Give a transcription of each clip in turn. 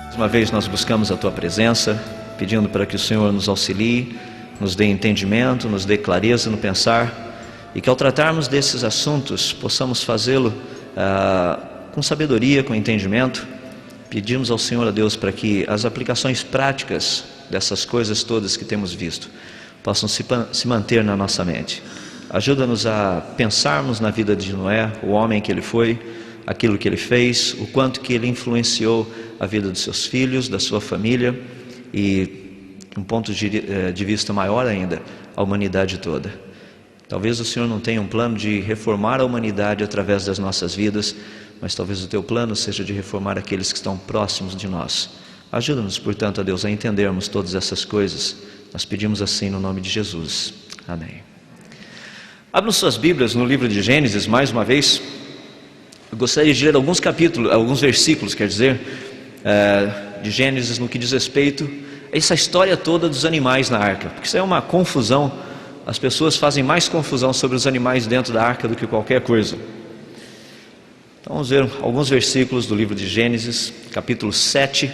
Mais uma vez nós buscamos a Tua presença, pedindo para que o Senhor nos auxilie, nos dê entendimento, nos dê clareza no pensar, e que ao tratarmos desses assuntos possamos fazê-lo com sabedoria, com entendimento. Pedimos ao Senhor, a Deus, para que as aplicações práticas dessas coisas todas que temos visto possam se manter na nossa mente. Ajuda-nos a pensarmos na vida de Noé, o homem que ele foi, aquilo que ele fez, o quanto que ele influenciou a vida dos seus filhos, da sua família e, de um ponto de vista maior ainda, a humanidade toda. Talvez o Senhor não tenha um plano de reformar a humanidade através das nossas vidas, mas talvez o Teu plano seja de reformar aqueles que estão próximos de nós. Ajuda-nos, portanto, a Deus, a entendermos todas essas coisas. Nós pedimos assim no nome de Jesus. Amém. Abram suas Bíblias no livro de Gênesis, mais uma vez. Eu gostaria de ler alguns versículos, de Gênesis, no que diz respeito a essa história toda dos animais na arca, porque isso é uma confusão. As pessoas fazem mais confusão sobre os animais dentro da arca do que qualquer coisa. Então vamos ver alguns versículos do livro de Gênesis, capítulo 7,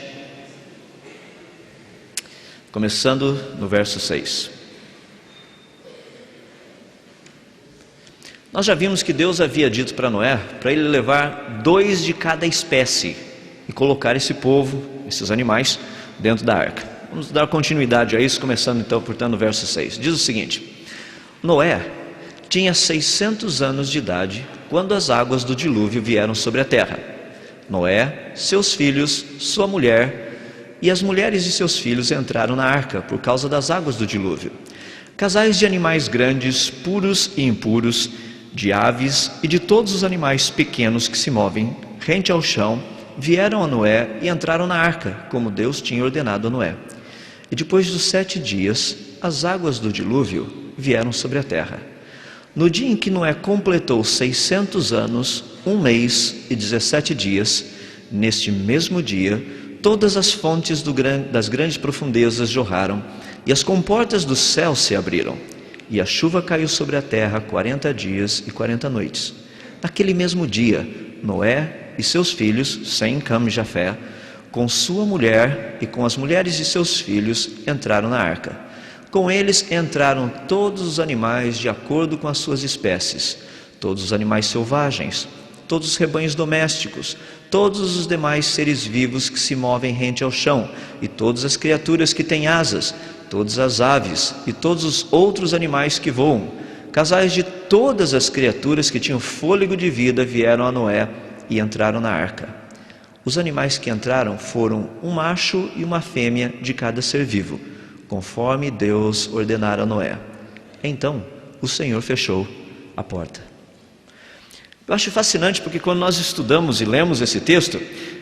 começando no verso 6. Nós já vimos que Deus havia dito para Noé, para ele levar 2 de cada espécie e colocar esse povo, esses animais, dentro da arca. Vamos dar continuidade a isso, começando então, portanto, no verso 6. Diz o seguinte: Noé tinha 600 anos de idade quando as águas do dilúvio vieram sobre a terra. Noé, seus filhos, sua mulher e as mulheres de seus filhos entraram na arca por causa das águas do dilúvio. Casais de animais grandes, puros e impuros, de aves e de todos os animais pequenos que se movem rente ao chão, vieram a Noé e entraram na arca, como Deus tinha ordenado a Noé. E depois dos 7 dias, as águas do dilúvio vieram sobre a terra. No dia em que Noé completou 600 anos, 1 mês e 17 dias, neste mesmo dia, todas as fontes das grandes profundezas jorraram, e as comportas do céu se abriram, e a chuva caiu sobre a terra 40 dias e 40 noites. Naquele mesmo dia, Noé e seus filhos, Sem, Cam e Jafé, com sua mulher e com as mulheres de seus filhos, entraram na arca. Com eles entraram todos os animais de acordo com as suas espécies, todos os animais selvagens, todos os rebanhos domésticos, todos os demais seres vivos que se movem rente ao chão, e todas as criaturas que têm asas, todas as aves e todos os outros animais que voam. Casais de todas as criaturas que tinham fôlego de vida vieram a Noé e entraram na arca. Os animais que entraram foram um macho e uma fêmea de cada ser vivo, conforme Deus ordenara a Noé. Então o Senhor fechou a porta. Eu acho fascinante porque quando nós estudamos e lemos esse texto,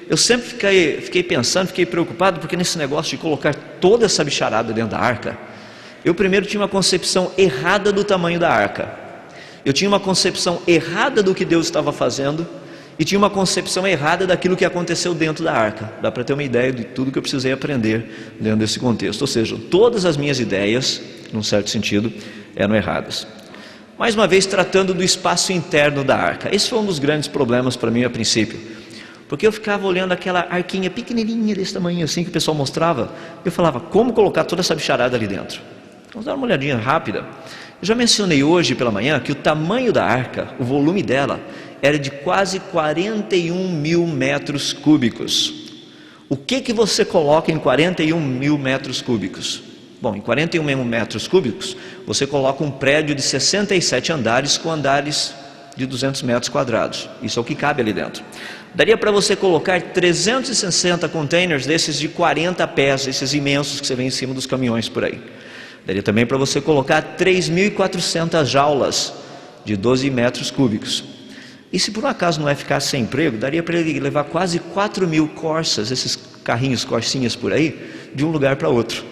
eu sempre fiquei pensando, fiquei preocupado, porque nesse negócio de colocar toda essa bicharada dentro da arca, eu primeiro tinha uma concepção errada do tamanho da arca, eu tinha uma concepção errada do que Deus estava fazendo, e tinha uma concepção errada daquilo que aconteceu dentro da arca. Dá para ter uma ideia de tudo que eu precisei aprender dentro desse contexto. Ou seja, todas as minhas ideias, num certo sentido, eram erradas. Mais uma vez, tratando do espaço interno da arca. Esse foi um dos grandes problemas para mim a princípio, porque eu ficava olhando aquela arquinha pequenininha desse tamanho assim que o pessoal mostrava, e eu falava, como colocar toda essa bicharada ali dentro? Vamos dar uma olhadinha rápida. Eu já mencionei hoje pela manhã que o tamanho da arca, o volume dela, era de quase 41 mil metros cúbicos. O que você coloca em 41 mil metros cúbicos? Bom, em 41 mil metros cúbicos, você coloca um prédio de 67 andares com andares de 200 metros quadrados. Isso é o que cabe ali dentro. Daria para você colocar 360 containers desses de 40 pés, esses imensos que você vê em cima dos caminhões por aí. Daria também para você colocar 3.400 jaulas de 12 metros cúbicos. E se por um acaso Noé ficasse sem emprego, daria para ele levar quase 4.000 Corsas, esses carrinhos, corsinhas por aí, de um lugar para outro.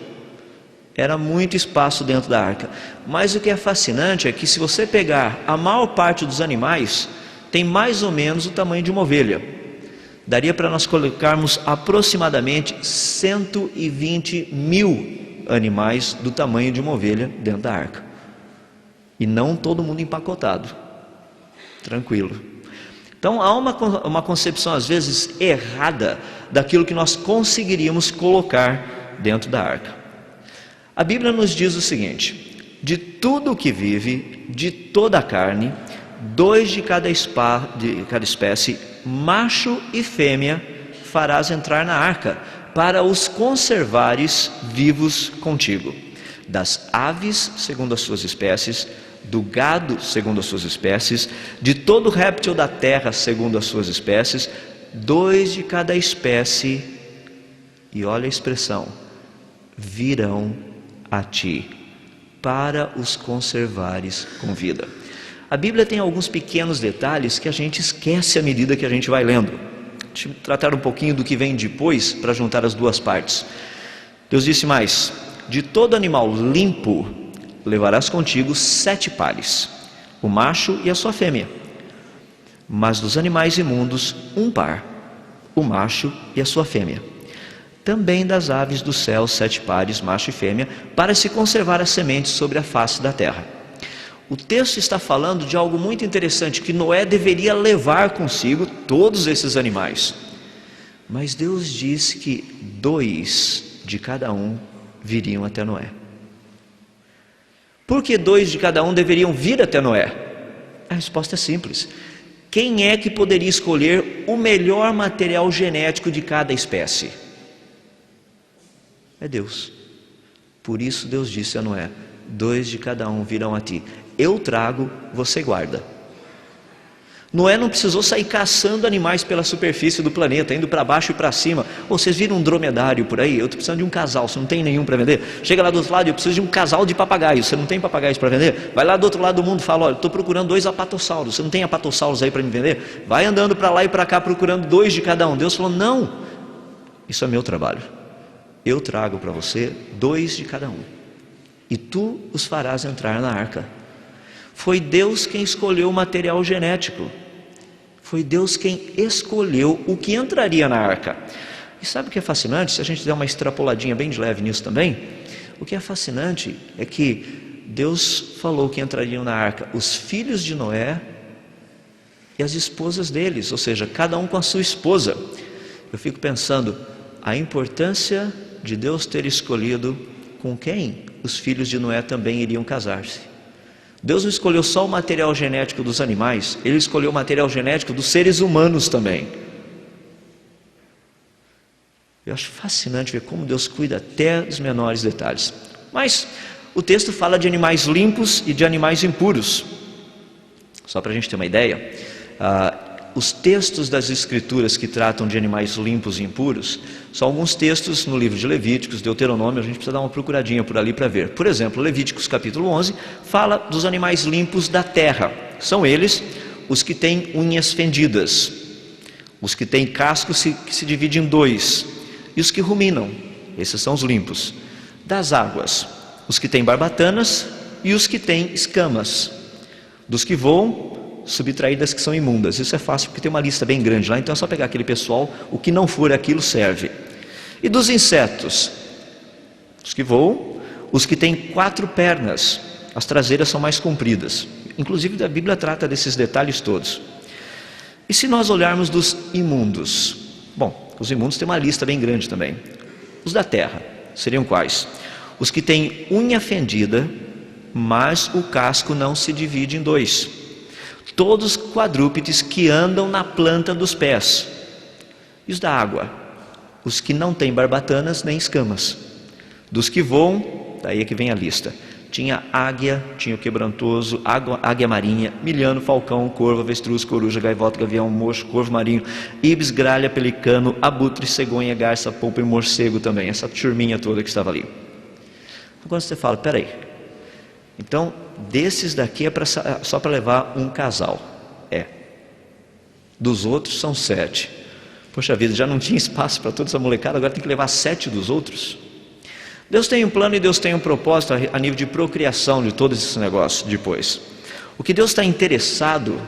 Era muito espaço dentro da arca. Mas o que é fascinante é que se você pegar a maior parte dos animais, tem mais ou menos o tamanho de uma ovelha. Daria para nós colocarmos aproximadamente 120 mil animais do tamanho de uma ovelha dentro da arca. E não todo mundo empacotado. Tranquilo. Então há uma concepção às vezes errada daquilo que nós conseguiríamos colocar dentro da arca. A Bíblia nos diz o seguinte: de tudo o que vive, de toda a carne, 2 de cada espécie, macho e fêmea, farás entrar na arca, para os conservares vivos contigo. Das aves, segundo as suas espécies, do gado, segundo as suas espécies, de todo réptil da terra, segundo as suas espécies, 2 de cada espécie, e olha a expressão, virão a ti, para os conservares com vida. A Bíblia tem alguns pequenos detalhes que a gente esquece à medida que a gente vai lendo. Deixa eu tratar um pouquinho do que vem depois, para juntar as duas partes. Deus disse mais: de todo animal limpo levarás contigo 7 pares, o macho e a sua fêmea. Mas dos animais imundos, 1 par, o macho e a sua fêmea. Também das aves do céu 7 pares, macho e fêmea, para se conservar as sementes sobre a face da terra. O texto está falando de algo muito interessante, que Noé deveria levar consigo todos esses animais. Mas Deus disse que 2 de cada um viriam até Noé. Por que 2 de cada um deveriam vir até Noé? A resposta é simples. Quem é que poderia escolher o melhor material genético de cada espécie? É Deus. Por isso Deus disse a Noé: 2 de cada um virão a ti. Eu trago, você guarda. Noé não precisou sair caçando animais pela superfície do planeta, indo para baixo e para cima. Vocês viram um dromedário por aí? Eu estou precisando de um casal, você não tem nenhum para vender? Chega lá do outro lado, eu preciso de um casal de papagaios, você não tem papagaios para vender? Vai lá do outro lado do mundo e fala: olha, estou procurando 2 apatossauros, você não tem apatossauros aí para me vender? Vai andando para lá e para cá procurando 2 de cada um. Deus falou: não, isso é meu trabalho. Eu trago para você 2 de cada um, e tu os farás entrar na arca. Foi Deus quem escolheu o material genético. Foi Deus quem escolheu o que entraria na arca. E sabe o que é fascinante? Se a gente der uma extrapoladinha bem de leve nisso também, o que é fascinante é que Deus falou que entrariam na arca os filhos de Noé e as esposas deles, ou seja, cada um com a sua esposa. Eu fico pensando a importância de Deus ter escolhido com quem os filhos de Noé também iriam casar-se. Deus não escolheu só o material genético dos animais, Ele escolheu o material genético dos seres humanos também. Eu acho fascinante ver como Deus cuida até dos menores detalhes. Mas o texto fala de animais limpos e de animais impuros. Só para a gente ter uma ideia, os textos das Escrituras que tratam de animais limpos e impuros são alguns textos no livro de Levíticos, Deuteronômio. A gente precisa dar uma procuradinha por ali para ver. Por exemplo, Levíticos capítulo 11 fala dos animais limpos da terra. São eles os que têm unhas fendidas, os que têm casco que se divide em 2, e os que ruminam. Esses são os limpos. Das águas, os que têm barbatanas e os que têm escamas. Dos que voam, subtraídas que são imundas. Isso é fácil porque tem uma lista bem grande lá, então é só pegar aquele pessoal, o que não for aquilo serve. E dos insetos, os que voam, os que têm 4 pernas, as traseiras são mais compridas. Inclusive a Bíblia trata desses detalhes todos. E se nós olharmos dos imundos? Bom, os imundos têm uma lista bem grande também. Os da terra seriam quais? Os que têm unha fendida, mas o casco não se divide em 2. Todos quadrúpedes que andam na planta dos pés. E os da água? Os que não têm barbatanas nem escamas. Dos que voam, daí é que vem a lista. Tinha águia, tinha o quebrantoso, águia marinha, milhano, falcão, corvo, avestruz, coruja, gaivota, gavião, mocho, corvo marinho, ibis, gralha, pelicano, abutre, cegonha, garça, polpa e morcego também. Essa turminha toda que estava ali. Agora você fala: peraí, então desses daqui é só para levar um casal. Dos outros são 7. Poxa vida, já não tinha espaço para toda essa molecada, agora tem que levar 7 dos outros. Deus tem um plano e Deus tem um propósito a nível de procriação de todos esses negócios depois. O que Deus está interessado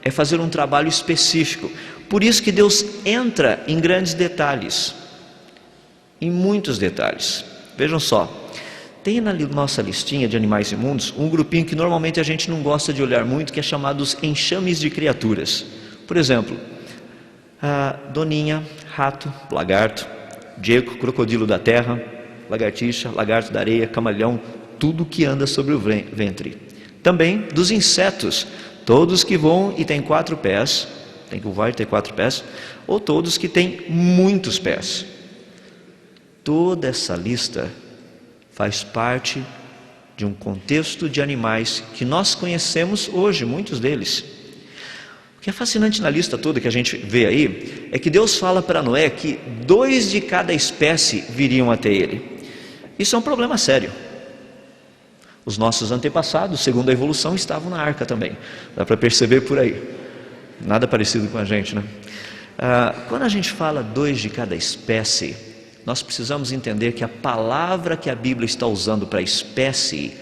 é fazer um trabalho específico. Por isso que Deus entra em grandes detalhes, em muitos detalhes. Vejam só, tem na nossa listinha de animais imundos um grupinho que normalmente a gente não gosta de olhar muito, que é chamado os enxames de criaturas. Por exemplo, a doninha, rato, lagarto, geco, crocodilo da terra, lagartixa, lagarto da areia, camaleão, tudo que anda sobre o ventre. Também dos insetos, todos que voam e têm 4 pés, tem que voar e ter 4 pés, ou todos que têm muitos pés. Toda essa lista faz parte de um contexto de animais que nós conhecemos hoje, muitos deles. O que é fascinante na lista toda que a gente vê aí, é que Deus fala para Noé que 2 de cada espécie viriam até ele. Isso é um problema sério. Os nossos antepassados, segundo a evolução, estavam na arca também. Dá para perceber por aí. Nada parecido com a gente, né? Quando a gente fala 2 de cada espécie, nós precisamos entender que a palavra que a Bíblia está usando para espécie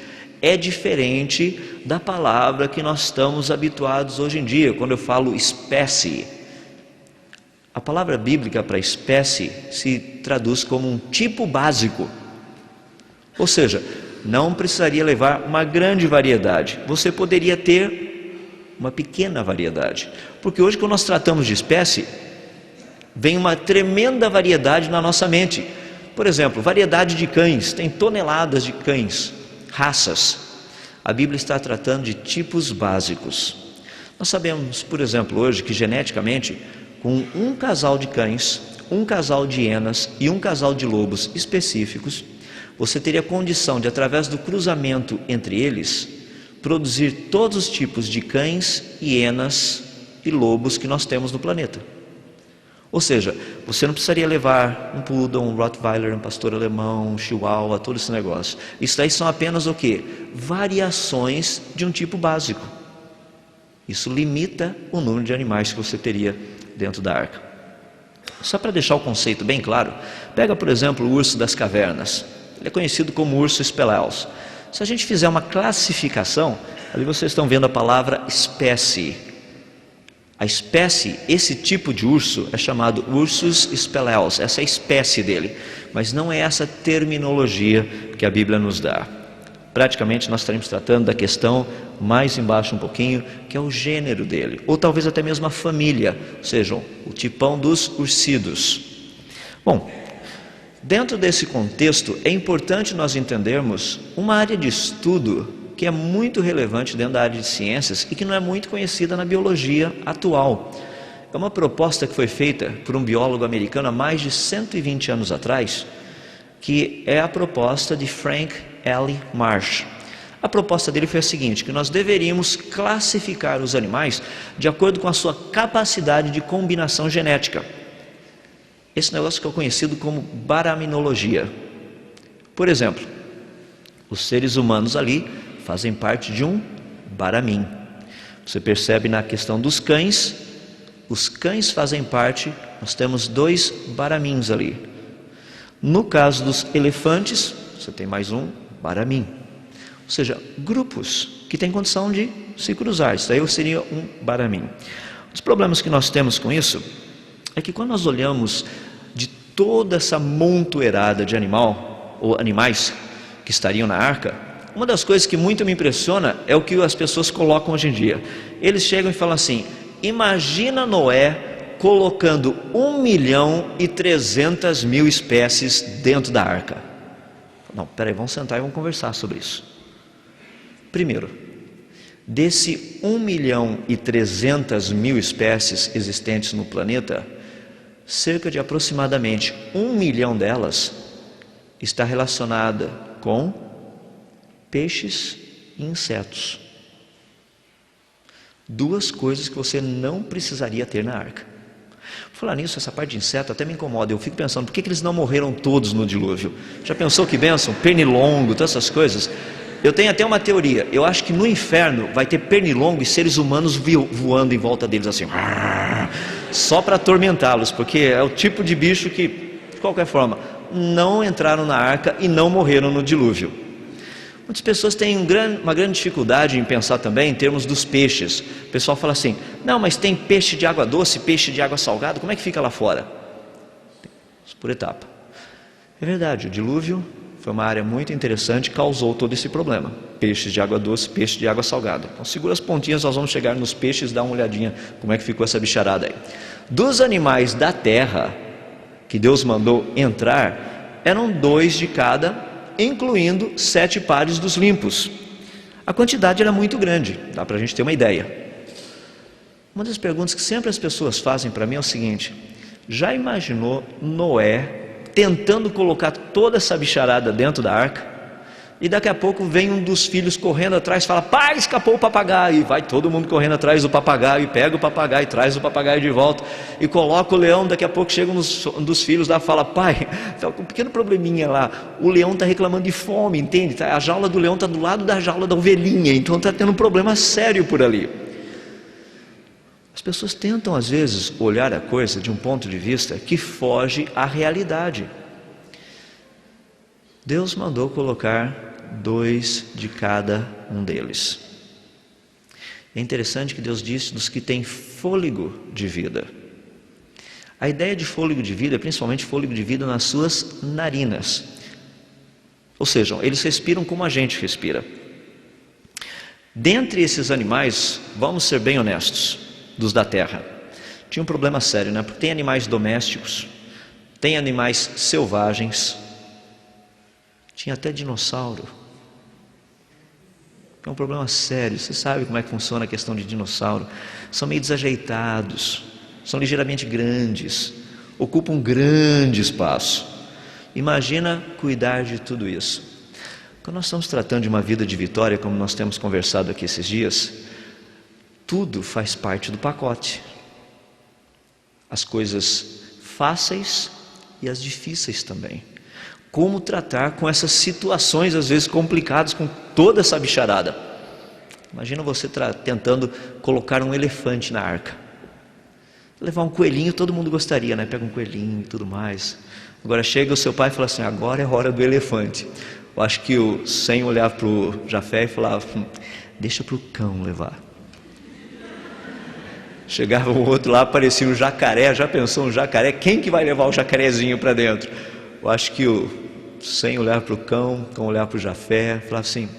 é diferente da palavra que nós estamos habituados hoje em dia. Quando eu falo espécie, a palavra bíblica para espécie se traduz como um tipo básico. Ou seja, não precisaria levar uma grande variedade. Você poderia ter uma pequena variedade. Porque hoje, quando nós tratamos de espécie, vem uma tremenda variedade na nossa mente. Por exemplo, variedade de cães, tem toneladas de cães, raças. A Bíblia está tratando de tipos básicos. Nós sabemos, por exemplo, hoje que geneticamente, com um casal de cães, um casal de hienas e um casal de lobos específicos, você teria condição de, através do cruzamento entre eles, produzir todos os tipos de cães, hienas e lobos que nós temos no planeta. Ou seja, você não precisaria levar um poodle, um rottweiler, um pastor alemão, um chihuahua, todo esse negócio. Isso daí são apenas o quê? Variações de um tipo básico. Isso limita o número de animais que você teria dentro da arca. Só para deixar o conceito bem claro, pega, por exemplo, o urso das cavernas. Ele é conhecido como urso spelaeus. Se a gente fizer uma classificação, ali vocês estão vendo a palavra espécie. A espécie, esse tipo de urso é chamado Ursus spelaeus, essa é a espécie dele, mas não é essa terminologia que a Bíblia nos dá. Praticamente nós estaremos tratando da questão mais embaixo um pouquinho, que é o gênero dele, ou talvez até mesmo a família, ou seja, o tipão dos ursidos. Bom, dentro desse contexto é importante nós entendermos uma área de estudo que é muito relevante dentro da área de ciências e que não é muito conhecida na biologia atual. É uma proposta que foi feita por um biólogo americano há mais de 120 anos atrás, que é a proposta de Frank L. Marsh. A proposta dele foi a seguinte, que nós deveríamos classificar os animais de acordo com a sua capacidade de combinação genética. Esse negócio que é conhecido como baraminologia. Por exemplo, os seres humanos ali fazem parte de um baramin. Você percebe na questão dos cães, os cães fazem parte, nós temos 2 baramins ali. No caso dos elefantes, você tem mais um baramin. Ou seja, grupos que têm condição de se cruzar, isso aí seria um baramin. Os problemas que nós temos com isso é que quando nós olhamos de toda essa montoeirada de animais que estariam na arca, uma das coisas que muito me impressiona é o que as pessoas colocam hoje em dia. Eles chegam e falam assim, imagina Noé colocando 1.300.000 espécies dentro da arca. Não, peraí, vamos sentar e vamos conversar sobre isso. Primeiro, desse 1.300.000 espécies existentes no planeta, cerca de aproximadamente 1 milhão delas está relacionada com peixes e insetos. 2 coisas que você não precisaria ter na arca. Por falar nisso, essa parte de inseto até me incomoda. Eu fico pensando, por que eles não morreram todos no dilúvio? Já pensou que bênção? Pernilongo, todas essas coisas. Eu tenho até uma teoria. Eu acho que no inferno vai ter pernilongo e seres humanos voando em volta deles assim, só para atormentá-los, porque é o tipo de bicho que, de qualquer forma, não entraram na arca e não morreram no dilúvio. Muitas pessoas têm uma grande dificuldade em pensar também em termos dos peixes. O pessoal fala assim, não, mas tem peixe de água doce, peixe de água salgada, como é que fica lá fora? Por etapa. É verdade, o dilúvio foi uma área muito interessante, causou todo esse problema. Peixes de água doce, peixe de água salgada. Então segura as pontinhas, nós vamos chegar nos peixes, dar uma olhadinha como é que ficou essa bicharada aí. Dos animais da terra, que Deus mandou entrar eram 2 de cada, incluindo 7 pares dos limpos. A quantidade era muito grande, dá para a gente ter uma ideia. Uma das perguntas que sempre as pessoas fazem para mim é o seguinte: já imaginou Noé tentando colocar toda essa bicharada dentro da arca, e daqui a pouco vem um dos filhos correndo atrás e fala: pai, escapou o papagaio, e vai todo mundo correndo atrás do papagaio, e pega o papagaio, e traz o papagaio de volta, e coloca o leão. Daqui a pouco chega um dos filhos lá e fala: pai, tá com um pequeno probleminha lá, o leão está reclamando de fome, entende? A jaula do leão está do lado da jaula da ovelhinha, então está tendo um problema sério por ali. As pessoas tentam às vezes olhar a coisa de um ponto de vista que foge à realidade. Deus mandou colocar 2 de cada um deles. É interessante que Deus disse dos que têm fôlego de vida. A ideia de fôlego de vida é principalmente fôlego de vida nas suas narinas. Ou seja, eles respiram como a gente respira. Dentre esses animais, vamos ser bem honestos, dos da terra, tinha um problema sério, né? Porque tem animais domésticos, tem animais selvagens, tinha até dinossauro. É um problema sério. Você sabe como é que funciona a questão de dinossauro. São meio desajeitados, são ligeiramente grandes, ocupam um grande espaço. Imagina cuidar de tudo isso. Quando nós estamos tratando de uma vida de vitória, como nós temos conversado aqui esses dias, tudo faz parte do pacote. As coisas fáceis e as difíceis também. Como tratar com essas situações às vezes complicadas, com toda essa bicharada. Imagina você tentando colocar um elefante na arca. Levar um coelhinho, todo mundo gostaria, né? Pega um coelhinho e tudo mais. Agora chega o seu pai e fala assim: agora é a hora do elefante. Eu acho que o Sem olhar para o Jafé e falava: deixa para o cão levar. Chegava o outro lá, aparecia um jacaré. Já pensou um jacaré? Quem que vai levar o jacarezinho para dentro? Eu acho que Sem olhar para o cão olhar para o Jafé, falava assim: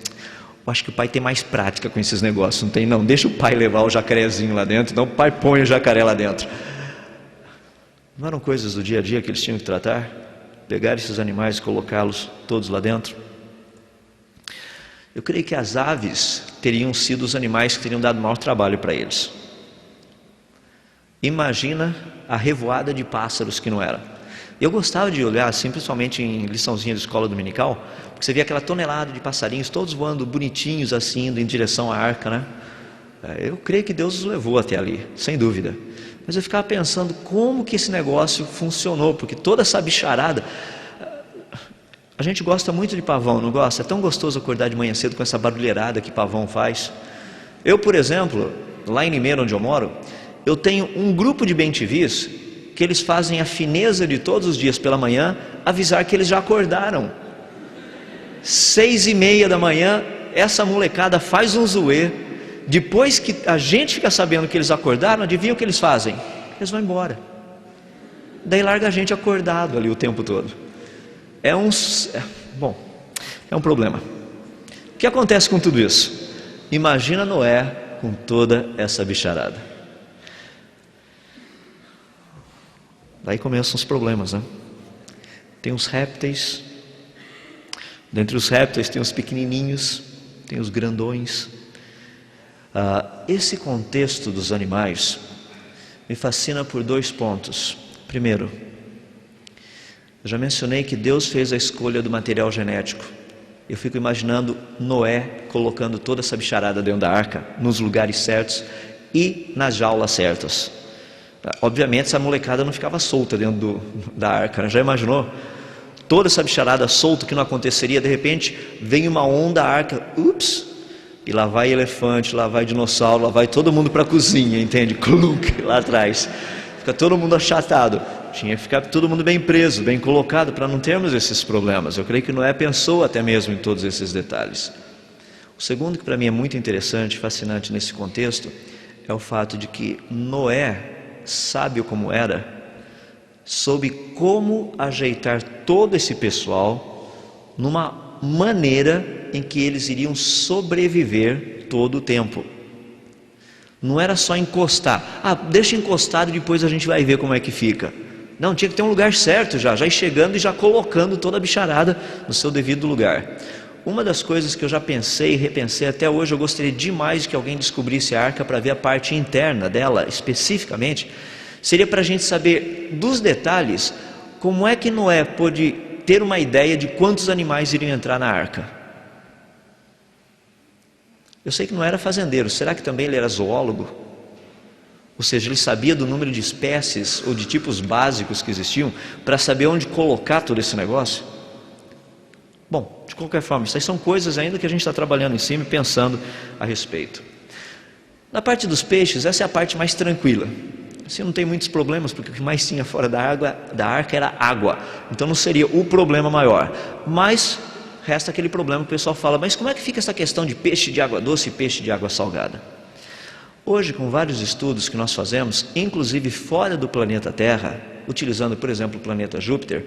eu acho que o pai tem mais prática com esses negócios. Não tem não, deixa o pai levar o jacarezinho lá dentro, então o pai põe o jacaré lá dentro. Não eram coisas do dia a dia que eles tinham que tratar? Pegar esses animais e colocá-los todos lá dentro? Eu creio que as aves teriam sido os animais que teriam dado maior trabalho para eles. Imagina a revoada de pássaros que não era. Eu gostava de olhar assim, principalmente em liçãozinha de escola dominical, porque você via aquela tonelada de passarinhos, todos voando bonitinhos assim, indo em direção à arca, né? Eu creio que Deus os levou até ali, sem dúvida. Mas eu ficava pensando como que esse negócio funcionou, porque toda essa bicharada... A gente gosta muito de pavão, não gosta? É tão gostoso acordar de manhã cedo com essa barulheirada que pavão faz. Eu, por exemplo, lá em Limeira, onde eu moro, eu tenho um grupo de bem-te-vis que eles fazem a fineza de todos os dias pela manhã avisar que eles já acordaram. 6:30 da manhã, essa molecada faz um zoê. Depois que a gente fica sabendo que eles acordaram, adivinha o que eles fazem? Eles vão embora. Daí larga a gente acordado ali o tempo todo. É um problema. O que acontece com tudo isso? Imagina Noé com toda essa bicharada. Daí começam os problemas, né? Tem os répteis. Dentre os répteis tem os pequenininhos, tem os grandões. Esse contexto dos animais me fascina por 2 pontos. Primeiro, eu já mencionei que Deus fez a escolha do material genético. Eu fico imaginando Noé colocando toda essa bicharada dentro da arca, nos lugares certos e nas jaulas certas. Obviamente essa molecada não ficava solta dentro da arca, né? Já imaginou? Toda essa bicharada solta que não aconteceria, de repente vem uma onda, a arca, ups, e lá vai elefante, lá vai dinossauro, lá vai todo mundo para a cozinha, entende? Clunk, lá atrás. Fica todo mundo achatado. Tinha que ficar todo mundo bem preso, bem colocado, para não termos esses problemas. Eu creio que Noé pensou até mesmo em todos esses detalhes. O segundo que para mim é muito interessante, fascinante nesse contexto, é o fato de que Noé, sábio como era, soube como ajeitar todo esse pessoal numa maneira em que eles iriam sobreviver todo o tempo. Não era só encostar. Deixa encostado e depois a gente vai ver como é que fica. Não, tinha que ter um lugar certo já ir chegando e já colocando toda a bicharada no seu devido lugar. Uma das coisas que eu já pensei e repensei até hoje, eu gostaria demais que alguém descobrisse a arca para ver a parte interna dela especificamente, seria para a gente saber dos detalhes como é que Noé pôde ter uma ideia de quantos animais iriam entrar na arca. Eu sei que não era fazendeiro, será que também ele era zoólogo? Ou seja, ele sabia do número de espécies ou de tipos básicos que existiam para saber onde colocar todo esse negócio? Bom, de qualquer forma, isso aí são coisas ainda que a gente está trabalhando em cima e pensando a respeito. Na parte dos peixes, essa é a parte mais tranquila. Assim não tem muitos problemas, porque o que mais tinha fora da arca era água. Então não seria o problema maior. Mas resta aquele problema que o pessoal fala, mas como é que fica essa questão de peixe de água doce e peixe de água salgada? Hoje, com vários estudos que nós fazemos, inclusive fora do planeta Terra, utilizando, por exemplo, o planeta Júpiter,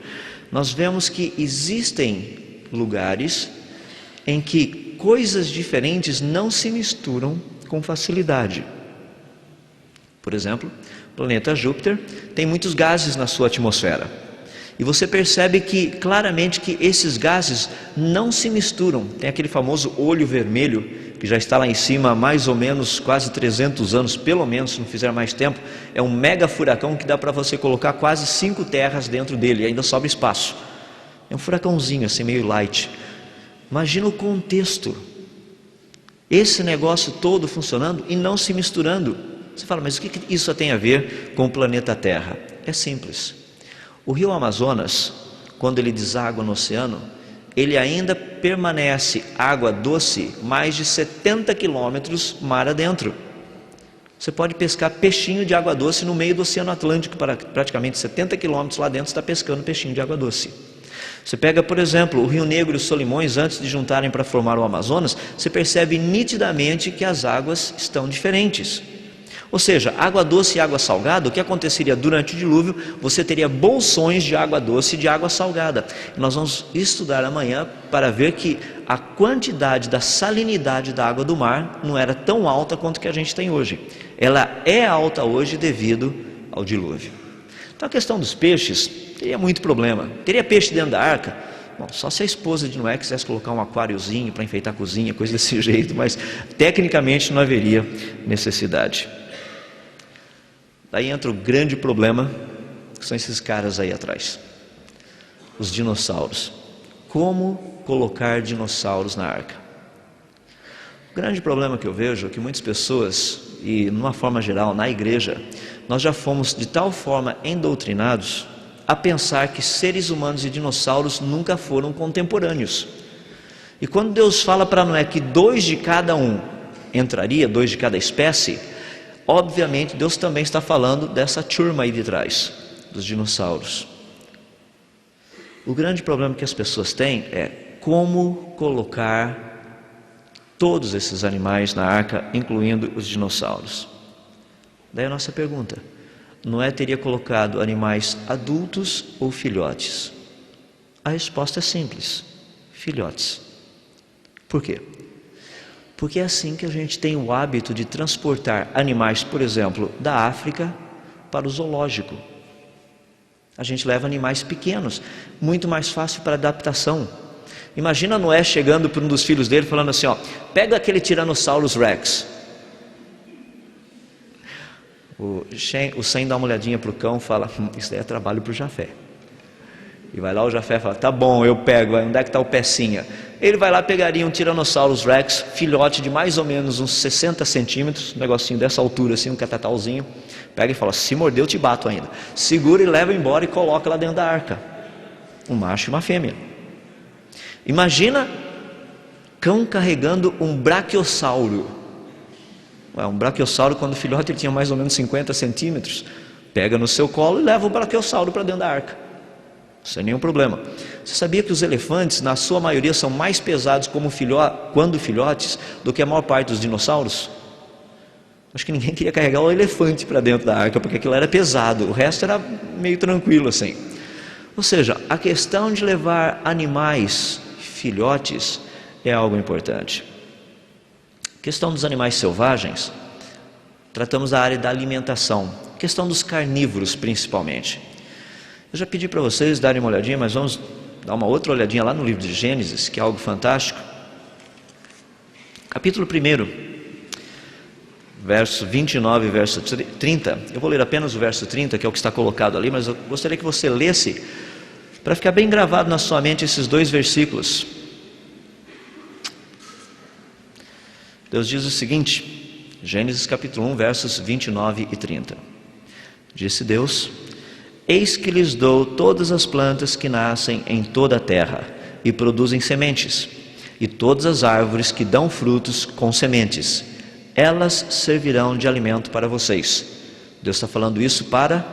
nós vemos que existem lugares em que coisas diferentes não se misturam com facilidade. Por exemplo, o planeta Júpiter tem muitos gases na sua atmosfera. E você percebe que claramente que esses gases não se misturam. Tem aquele famoso olho vermelho que já está lá em cima há mais ou menos quase 300 anos, pelo menos, se não fizer mais tempo. É um mega furacão que dá para você colocar quase 5 terras dentro dele e ainda sobra espaço. É um furacãozinho assim, meio light. Imagina o contexto. Esse negócio todo funcionando e não se misturando. Você fala, mas o que isso tem a ver com o planeta Terra? É simples. O rio Amazonas, quando ele deságua no oceano, ele ainda permanece água doce mais de 70 quilômetros mar adentro. Você pode pescar peixinho de água doce no meio do Oceano Atlântico, praticamente 70 quilômetros lá dentro, você está pescando peixinho de água doce. Você pega, por exemplo, o Rio Negro e os Solimões, antes de juntarem para formar o Amazonas, você percebe nitidamente que as águas estão diferentes. Ou seja, água doce e água salgada, o que aconteceria durante o dilúvio, você teria bolsões de água doce e de água salgada. E nós vamos estudar amanhã para ver que a quantidade da salinidade da água do mar não era tão alta quanto que a gente tem hoje. Ela é alta hoje devido ao dilúvio. Então a questão dos peixes teria muito problema. Teria peixe dentro da arca? Bom, só se a esposa de Noé quisesse colocar um aquáriozinho para enfeitar a cozinha, coisa desse jeito, mas tecnicamente não haveria necessidade. Daí entra o grande problema, que são esses caras aí atrás, os dinossauros. Como colocar dinossauros na arca? O grande problema que eu vejo é que muitas pessoas, e de uma forma geral na igreja, nós já fomos de tal forma endoutrinados a pensar que seres humanos e dinossauros nunca foram contemporâneos. E quando Deus fala para Noé que 2 de cada um entraria, 2 de cada espécie, obviamente Deus também está falando dessa turma aí de trás, dos dinossauros. O grande problema que as pessoas têm é como colocar todos esses animais na arca, incluindo os dinossauros. Daí a nossa pergunta: Noé teria colocado animais adultos ou filhotes? A resposta é simples: filhotes. Por quê? Porque é assim que a gente tem o hábito de transportar animais, por exemplo, da África para o zoológico. A gente leva animais pequenos, muito mais fácil para adaptação. Imagina Noé chegando para um dos filhos dele falando assim, ó, pega aquele Tyrannosaurus Rex. O Sem dá uma olhadinha para o cão e fala, isso daí é trabalho para o Jafé. E vai lá o Jafé fala, tá bom, eu pego, onde é que está o pecinha? Ele vai lá, pegaria um Tyrannosaurus Rex, filhote de mais ou menos uns 60 centímetros, um negocinho dessa altura assim, um catatalzinho, pega e fala, se morder eu te bato ainda. Segura e leva embora e coloca lá dentro da arca. Um macho e uma fêmea. Imagina cão carregando um brachiosauro. Um brachiosauro, quando filhote ele tinha mais ou menos 50 centímetros, pega no seu colo e leva o brachiosauro para dentro da arca. Sem nenhum problema. Você sabia que os elefantes, na sua maioria, são mais pesados quando filhotes do que a maior parte dos dinossauros? Acho que ninguém queria carregar o elefante para dentro da arca, porque aquilo era pesado, o resto era meio tranquilo assim. Ou seja, a questão de levar animais, filhotes, é algo importante. A questão dos animais selvagens, tratamos da área da alimentação, a questão dos carnívoros principalmente. Eu já pedi para vocês darem uma olhadinha, mas vamos dar uma outra olhadinha lá no livro de Gênesis, que é algo fantástico. Capítulo 1, verso 29 e verso 30. Eu vou ler apenas o verso 30, que é o que está colocado ali, mas eu gostaria que você lesse, para ficar bem gravado na sua mente esses dois versículos. Deus diz o seguinte, Gênesis capítulo 1, versos 29 e 30. Disse Deus: eis que lhes dou todas as plantas que nascem em toda a terra e produzem sementes, e todas as árvores que dão frutos com sementes, elas servirão de alimento para vocês. Deus está falando isso para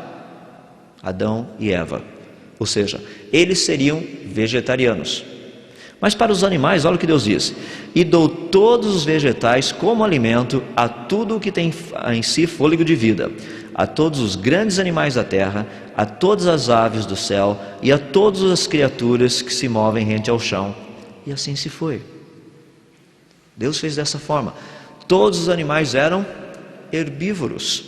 Adão e Eva, ou seja, eles seriam vegetarianos. Mas para os animais, olha o que Deus diz: e dou todos os vegetais como alimento a tudo o que tem em si fôlego de vida, a todos os grandes animais da terra, a todas as aves do céu e a todas as criaturas que se movem rente ao chão. E assim se foi. Deus fez dessa forma. Todos os animais eram herbívoros.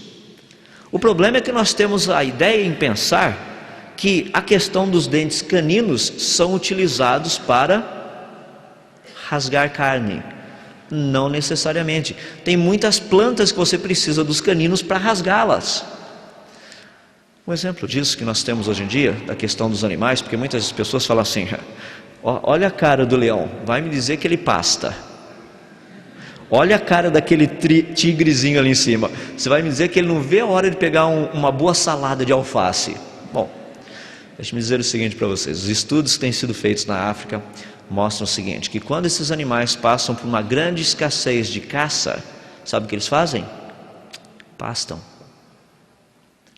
O problema é que nós temos a ideia em pensar que a questão dos dentes caninos são utilizados para rasgar carne. Não necessariamente. Tem muitas plantas que você precisa dos caninos para rasgá-las. Um exemplo disso que nós temos hoje em dia, da questão dos animais, porque muitas pessoas falam assim: olha a cara do leão, vai me dizer que ele pasta. Olha a cara daquele tigrezinho ali em cima, você vai me dizer que ele não vê a hora de pegar uma boa salada de alface. Bom, deixe-me dizer o seguinte para vocês: os estudos que têm sido feitos na África mostram o seguinte, que quando esses animais passam por uma grande escassez de caça, sabe o que eles fazem? Pastam.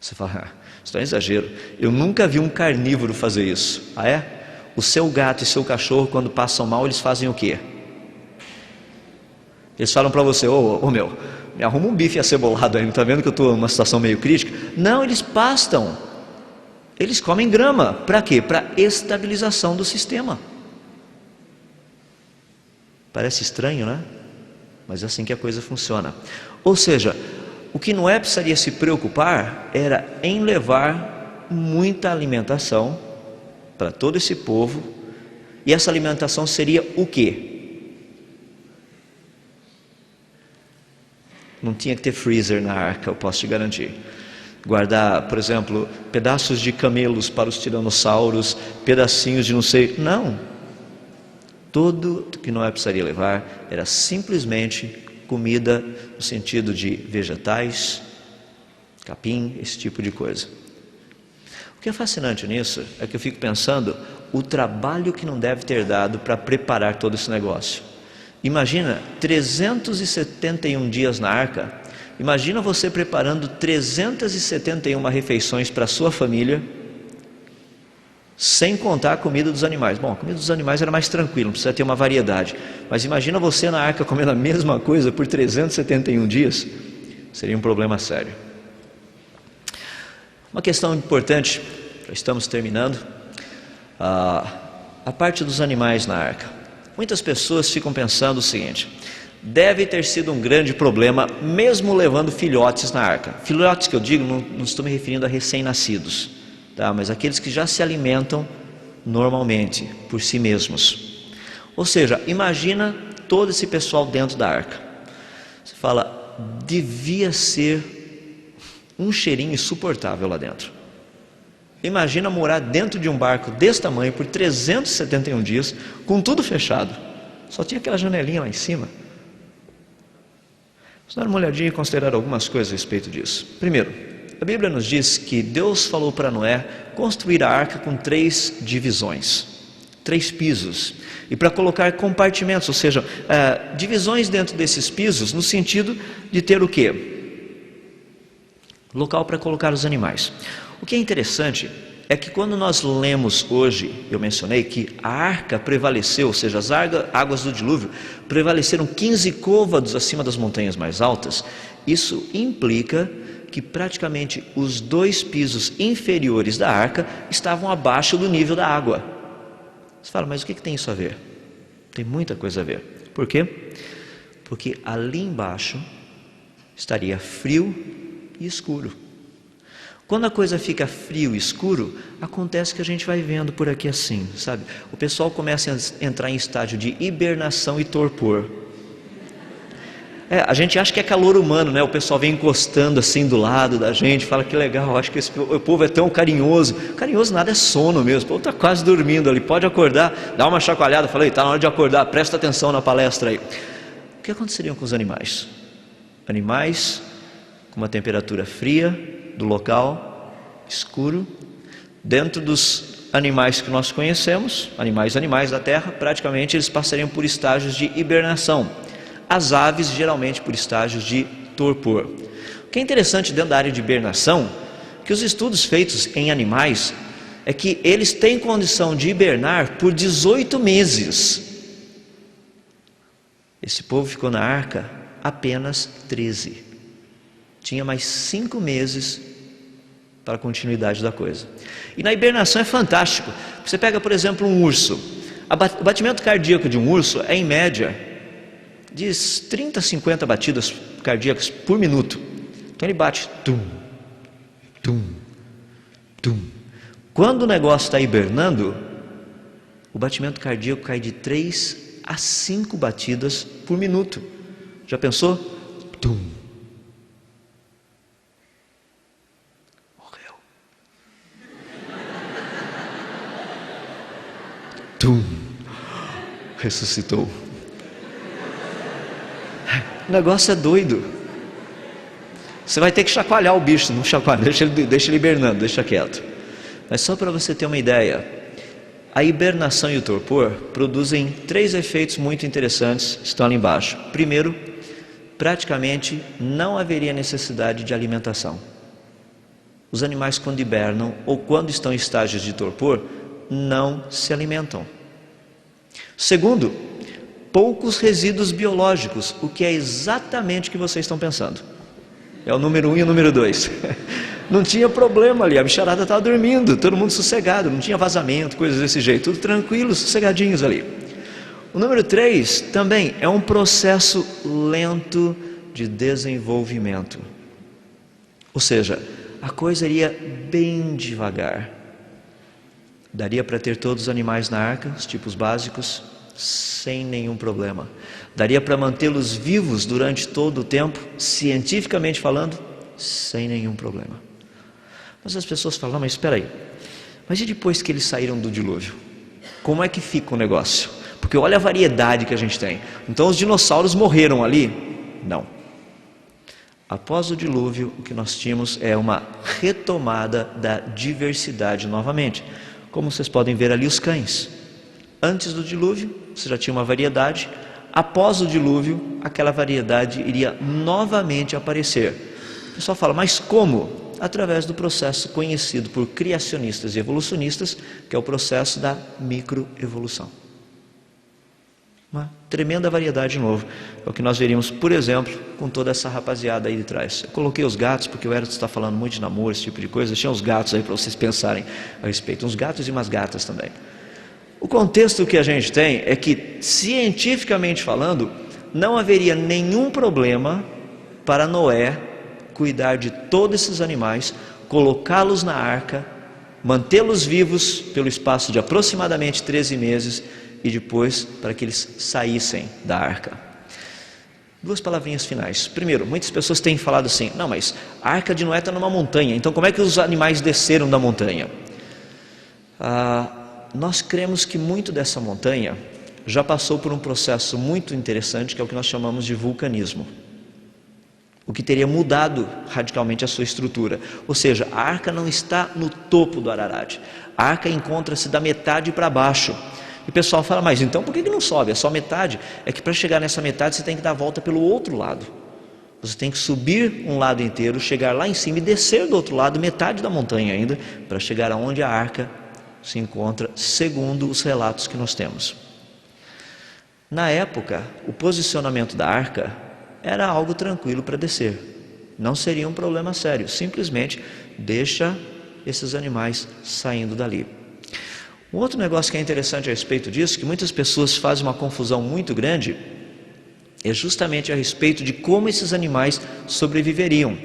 Você fala: isso é um exagero, eu nunca vi um carnívoro fazer isso. Ah, é? O seu gato e seu cachorro, quando passam mal, eles fazem o quê? Eles falam para você: ô meu, me arruma um bife acebolado aí, não está vendo que eu estou numa situação meio crítica? Não, eles pastam. Eles comem grama. Para quê? Para estabilização do sistema. Parece estranho, né? Mas é assim que a coisa funciona. Ou seja, o que Noé precisaria se preocupar era em levar muita alimentação para todo esse povo. E essa alimentação seria o quê? Não tinha que ter freezer na arca, eu posso te garantir. Guardar, por exemplo, pedaços de camelos para os tiranossauros, pedacinhos de não sei... Não. Tudo que Noé precisaria levar era simplesmente comida, no sentido de vegetais, capim, esse tipo de coisa. O que é fascinante nisso é que eu fico pensando o trabalho que não deve ter dado para preparar todo esse negócio. Imagina 371 dias na arca. Imagina você preparando 371 refeições para a sua família, sem contar a comida dos animais. Bom, a comida dos animais era mais tranquila, não precisa ter uma variedade. Mas imagina você na arca comendo a mesma coisa por 371 dias. Seria um problema sério. Uma questão importante, já estamos terminando, a parte dos animais na arca. Muitas pessoas ficam pensando o seguinte: deve ter sido um grande problema, mesmo levando filhotes na arca. Filhotes que eu digo, não estou me referindo a recém-nascidos, tá? Mas aqueles que já se alimentam normalmente, por si mesmos. Ou seja, imagina todo esse pessoal dentro da arca. Você fala, devia ser um cheirinho insuportável lá dentro. Imagina morar dentro de um barco desse tamanho por 371 dias, com tudo fechado. Só tinha aquela janelinha lá em cima. Vamos dar uma olhadinha e considerar algumas coisas a respeito disso. Primeiro, a Bíblia nos diz que Deus falou para Noé construir a arca com 3 divisões, 3 pisos, e para colocar compartimentos, ou seja, divisões dentro desses pisos, no sentido de ter o quê? Local para colocar os animais. O que é interessante é que quando nós lemos hoje, eu mencionei que a arca prevaleceu, ou seja, as águas do dilúvio prevaleceram 15 côvados acima das montanhas mais altas. Isso implica que praticamente os 2 pisos inferiores da arca estavam abaixo do nível da água. Você fala, mas o que tem isso a ver? Tem muita coisa a ver. Por quê? Porque ali embaixo estaria frio e escuro. Quando a coisa fica frio e escuro, acontece que a gente vai vendo por aqui assim, sabe? O pessoal começa a entrar em estágio de hibernação e torpor. A gente acha que é calor humano, né? O pessoal vem encostando assim do lado da gente, fala que legal, acho que o povo é tão carinhoso. Carinhoso nada, é sono mesmo, o povo está quase dormindo ali, pode acordar, dá uma chacoalhada, fala, está na hora de acordar, presta atenção na palestra aí. O que aconteceria com os animais? Animais com uma temperatura fria, do local escuro, dentro dos animais que nós conhecemos, animais da terra, praticamente eles passariam por estágios de hibernação. As aves geralmente por estágios de torpor. O que é interessante dentro da área de hibernação, que os estudos feitos em animais, é que eles têm condição de hibernar por 18 meses. Esse povo ficou na arca apenas 13. Tinha mais 5 meses para a continuidade da coisa. E na hibernação é fantástico. Você pega, por exemplo, um urso. O batimento cardíaco de um urso é em média de 30 a 50 batidas cardíacas por minuto. Então ele bate tum, tum, tum. Quando o negócio está hibernando, o batimento cardíaco cai de 3 a 5 batidas por minuto. Já pensou? Tum. Morreu. Tum. Ressuscitou. O negócio é doido. Você vai ter que chacoalhar o bicho, não chacoalha, deixa ele hibernando, deixa quieto. Mas só para você ter uma ideia, a hibernação e o torpor produzem 3 efeitos muito interessantes, estão ali embaixo. Primeiro, praticamente não haveria necessidade de alimentação. Os animais, quando hibernam ou quando estão em estágios de torpor, não se alimentam. Segundo, poucos resíduos biológicos, o que é exatamente o que vocês estão pensando. É o número 1 e o número 2. Não tinha problema ali, a bicharada estava dormindo, todo mundo sossegado, não tinha vazamento, coisas desse jeito, tudo tranquilo, sossegadinhos ali. O número 3 também é um processo lento de desenvolvimento. Ou seja, a coisa iria bem devagar. Daria para ter todos os animais na arca, os tipos básicos, sem nenhum problema. Daria para mantê-los vivos durante todo o tempo, cientificamente falando, sem nenhum problema. Mas as pessoas falam, não, mas espera aí, mas e depois que eles saíram do dilúvio? Como é que fica o negócio? Porque olha a variedade que a gente tem. Então os dinossauros morreram ali? Não. Após o dilúvio, o que nós tínhamos é uma retomada da diversidade novamente. Como vocês podem ver ali, os cães. Antes do dilúvio, você já tinha uma variedade. Após o dilúvio, aquela variedade iria novamente aparecer. O pessoal fala, mas como? Através do processo conhecido por criacionistas e evolucionistas, que é o processo da microevolução. Uma tremenda variedade de novo. É o que nós veríamos, por exemplo, com toda essa rapaziada aí de trás. Eu coloquei os gatos, porque o Hérito está falando muito de namoro, esse tipo de coisa. Deixei os gatos aí para vocês pensarem a respeito. Uns gatos e umas gatas também. O contexto que a gente tem é que, cientificamente falando, não haveria nenhum problema para Noé cuidar de todos esses animais, colocá-los na arca, mantê-los vivos pelo espaço de aproximadamente 13 meses e depois para que eles saíssem da arca. 2 palavrinhas finais. Primeiro, muitas pessoas têm falado assim, não, mas a arca de Noé está numa montanha, então como é que os animais desceram da montanha? Nós cremos que muito dessa montanha já passou por um processo muito interessante, que é o que nós chamamos de vulcanismo, o que teria mudado radicalmente a sua estrutura. Ou seja, a arca não está no topo do Ararat, a arca encontra-se da metade para baixo. E o pessoal fala, mas então por que não sobe? É só metade? É que para chegar nessa metade você tem que dar a volta pelo outro lado. Você tem que subir um lado inteiro, chegar lá em cima e descer do outro lado, metade da montanha ainda, para chegar aonde a arca se encontra, segundo os relatos que nós temos. Na época, o posicionamento da arca era algo tranquilo para descer. Não seria um problema sério, simplesmente deixa esses animais saindo dali. Um outro negócio que é interessante a respeito disso, que muitas pessoas fazem uma confusão muito grande, é justamente a respeito de como esses animais sobreviveriam.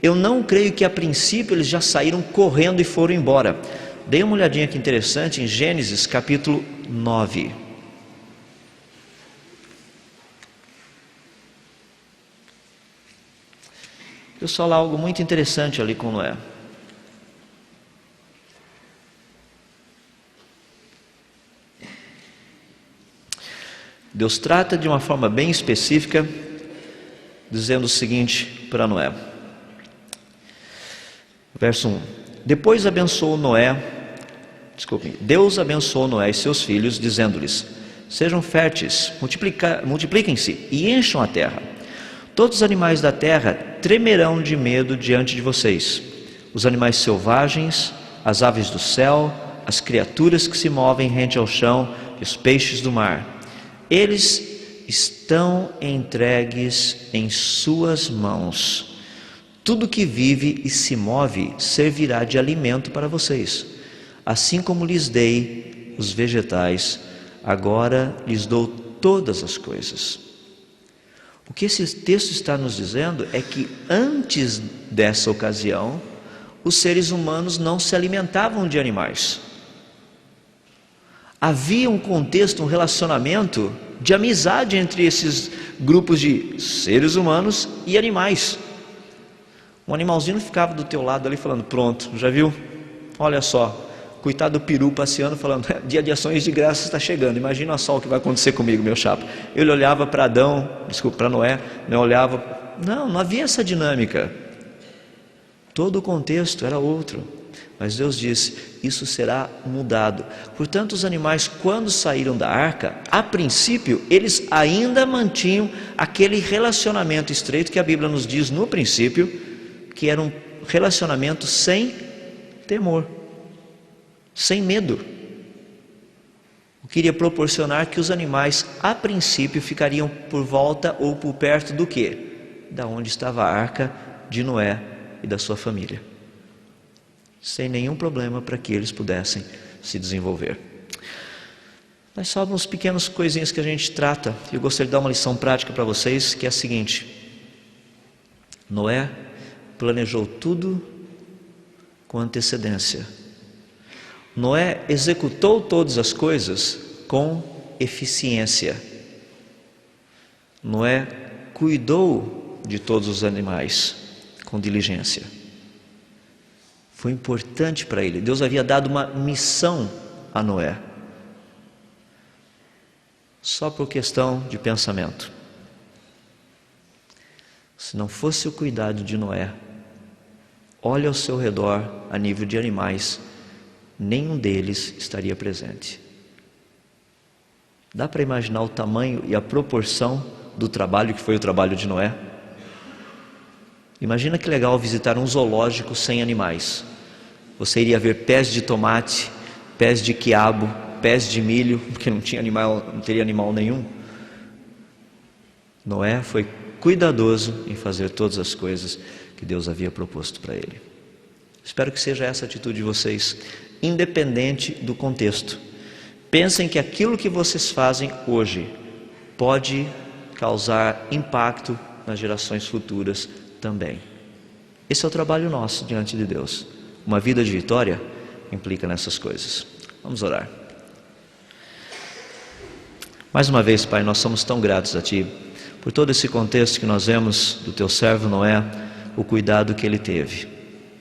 Eu não creio que a princípio eles já saíram correndo e foram embora. Dê uma olhadinha aqui interessante em Gênesis capítulo 9. Deus fala algo muito interessante ali com Noé. Deus trata de uma forma bem específica, dizendo o seguinte para Noé. Verso 1. Deus abençoou Noé e seus filhos, dizendo-lhes: sejam férteis, multipliquem-se e encham a terra. Todos os animais da terra tremerão de medo diante de vocês. Os animais selvagens, as aves do céu, as criaturas que se movem rente ao chão e os peixes do mar. Eles estão entregues em suas mãos. Tudo que vive e se move servirá de alimento para vocês. Assim como lhes dei os vegetais, agora lhes dou todas as coisas. O que esse texto está nos dizendo é que antes dessa ocasião, os seres humanos não se alimentavam de animais. Havia um contexto, um relacionamento de amizade entre esses grupos de seres humanos e animais. Um animalzinho ficava do teu lado ali falando: pronto, já viu? Olha só, coitado do peru passeando falando: dia de ações de graças está chegando, imagina só o que vai acontecer comigo, meu chapa. Ele olhava para Noé, não havia essa dinâmica. Todo o contexto era outro. Mas Deus disse: isso será mudado. Portanto, os animais, quando saíram da arca, a princípio, eles ainda mantinham aquele relacionamento estreito que a Bíblia nos diz no princípio, que era um relacionamento sem temor, sem medo. Eu queria proporcionar que os animais, a princípio, ficariam por volta ou por perto do quê? Da onde estava a arca de Noé e da sua família, sem nenhum problema para que eles pudessem se desenvolver. Mas só algumas pequenas coisinhas que a gente trata, e eu gostaria de dar uma lição prática para vocês, que é a seguinte: Noé planejou tudo com antecedência. Noé executou todas as coisas com eficiência. Noé cuidou de todos os animais com diligência. Foi importante para ele. Deus havia dado uma missão a Noé, só por questão de pensamento. Se não fosse o cuidado de Noé, olhe ao seu redor a nível de animais, nenhum deles estaria presente. Dá para imaginar o tamanho e a proporção do trabalho que foi o trabalho de Noé? Imagina que legal visitar um zoológico sem animais. Você iria ver pés de tomate, pés de quiabo, pés de milho, porque não teria animal nenhum. Noé foi cuidadoso em fazer todas as coisas que Deus havia proposto para ele. Espero que seja essa a atitude de vocês, independente do contexto. Pensem que aquilo que vocês fazem hoje pode causar impacto nas gerações futuras também. Esse é o trabalho nosso diante de Deus. Uma vida de vitória implica nessas coisas. Vamos orar. Mais uma vez, Pai, nós somos tão gratos a Ti por todo esse contexto que nós vemos do Teu servo Noé, o cuidado que ele teve.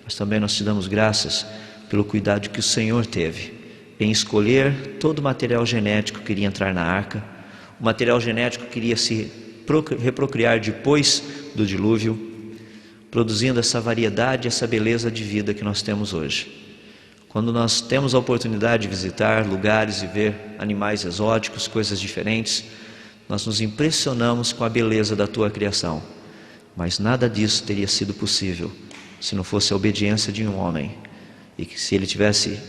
Mas também nós Te damos graças pelo cuidado que o Senhor teve em escolher todo o material genético que iria entrar na arca, o material genético que iria se reprocriar depois do dilúvio, produzindo essa variedade, essa beleza de vida que nós temos hoje. Quando nós temos a oportunidade de visitar lugares e ver animais exóticos, coisas diferentes, nós nos impressionamos com a beleza da Tua criação. Mas nada disso teria sido possível se não fosse a obediência de um homem. E que se ele tivesse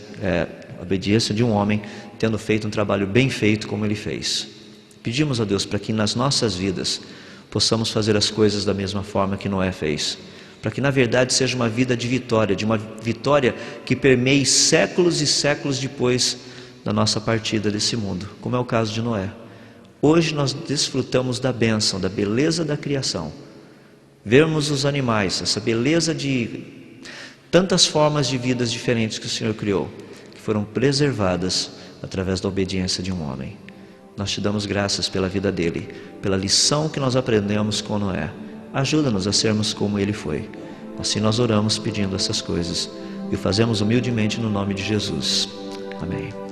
a obediência de um homem, tendo feito um trabalho bem feito como ele fez. Pedimos a Deus para que nas nossas vidas possamos fazer as coisas da mesma forma que Noé fez, para que na verdade seja uma vida de uma vitória que permeie séculos e séculos depois da nossa partida desse mundo, como é o caso de Noé. Hoje nós desfrutamos da bênção, da beleza da criação, vermos os animais, essa beleza de tantas formas de vidas diferentes que o Senhor criou, que foram preservadas através da obediência de um homem. Nós te damos graças pela vida dele, pela lição que nós aprendemos com Noé. Ajuda-nos a sermos como ele foi. Assim nós oramos pedindo essas coisas e o fazemos humildemente no nome de Jesus. Amém.